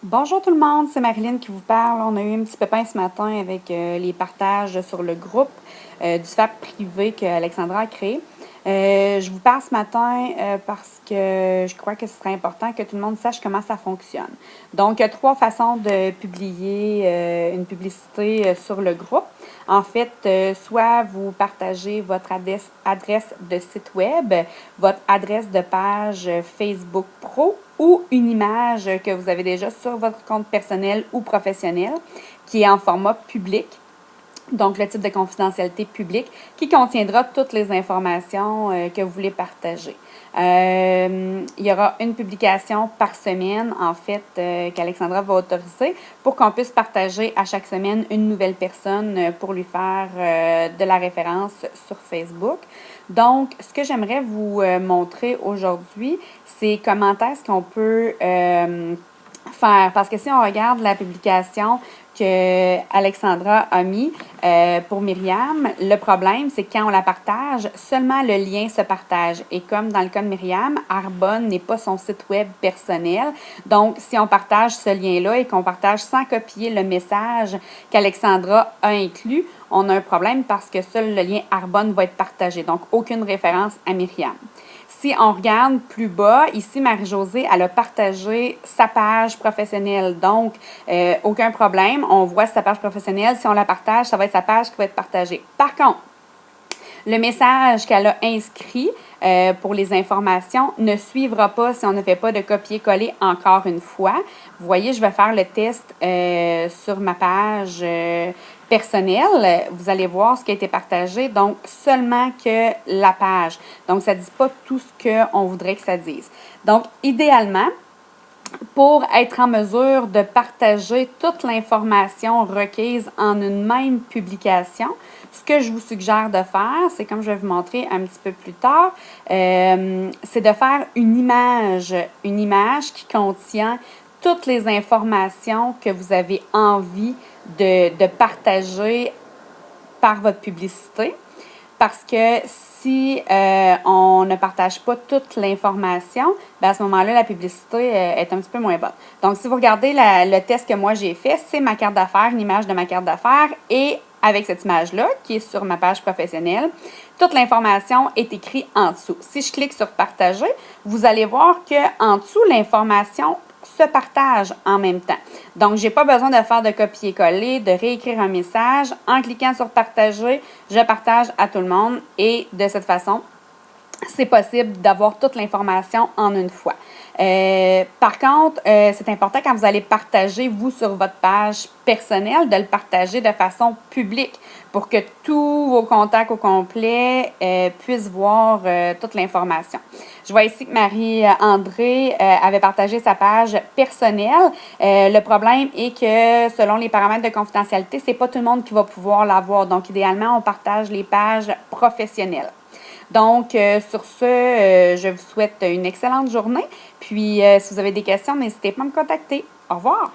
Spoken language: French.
Bonjour tout le monde, c'est Marilyn qui vous parle. On a eu un petit pépin ce matin avec les partages sur le groupe du FAP privé que Alexandra a créé. Je vous parle ce matin parce que je crois que ce serait important que tout le monde sache comment ça fonctionne. Donc, il y a trois façons de publier une publicité sur le groupe. En fait, soit vous partagez votre adresse de site web, votre adresse de page Facebook Pro ou une image que vous avez déjà sur votre compte personnel ou professionnel qui est en format public. Donc, le type de confidentialité publique qui contiendra toutes les informations que vous voulez partager. Il y aura une publication par semaine, en fait, qu'Alexandra va autoriser pour qu'on puisse partager à chaque semaine une nouvelle personne pour lui faire de la référence sur Facebook. Donc, ce que j'aimerais vous montrer aujourd'hui, c'est comment est-ce qu'on peut faire. Parce que si on regarde la publication que Alexandra a mis pour Myriam, le problème, c'est que quand on la partage, seulement le lien se partage. Et comme dans le cas de Myriam, Arbonne n'est pas son site web personnel. Donc, si on partage ce lien-là et qu'on partage sans copier le message qu'Alexandra a inclus, on a un problème parce que seul le lien Arbonne va être partagé. Donc, aucune référence à Myriam. Si on regarde plus bas, ici, Marie-Josée, elle a partagé sa page professionnelle. Donc, aucun problème. On voit sa page professionnelle. Si on la partage, ça va être sa page qui va être partagée. Par contre, le message qu'elle a inscrit pour les informations ne suivra pas si on ne fait pas de copier-coller encore une fois. Vous voyez, je vais faire le test sur ma page personnelle. Vous allez voir ce qui a été partagé. Donc, seulement que la page. Donc, ça ne dit pas tout ce qu'on voudrait que ça dise. Donc, idéalement, pour être en mesure de partager toute l'information requise en une même publication, ce que je vous suggère de faire, c'est comme je vais vous montrer un petit peu plus tard, c'est de faire une image qui contient toutes les informations que vous avez envie de partager par votre publicité. Parce que si on ne partage pas toute l'information, à ce moment-là, la publicité est un petit peu moins bonne. Donc, si vous regardez le test que moi j'ai fait, c'est ma carte d'affaires, une image de ma carte d'affaires et avec cette image-là, qui est sur ma page professionnelle, toute l'information est écrite en dessous. Si je clique sur partager, vous allez voir qu'en dessous, l'information se partage en même temps. Donc, je n'ai pas besoin de faire de copier-coller, de réécrire un message. En cliquant sur partager, je partage à tout le monde et de cette façon, c'est possible d'avoir toute l'information en une fois. Par contre, c'est important quand vous allez partager, vous, sur votre page personnelle, de le partager de façon publique pour que tous vos contacts au complet puissent voir toute l'information. Je vois ici que Marie-André avait partagé sa page personnelle. Le problème est que selon les paramètres de confidentialité, c'est pas tout le monde qui va pouvoir l'avoir. Donc, idéalement, on partage les pages professionnelles. Donc, sur ce, je vous souhaite une excellente journée. Puis, si vous avez des questions, n'hésitez pas à me contacter. Au revoir!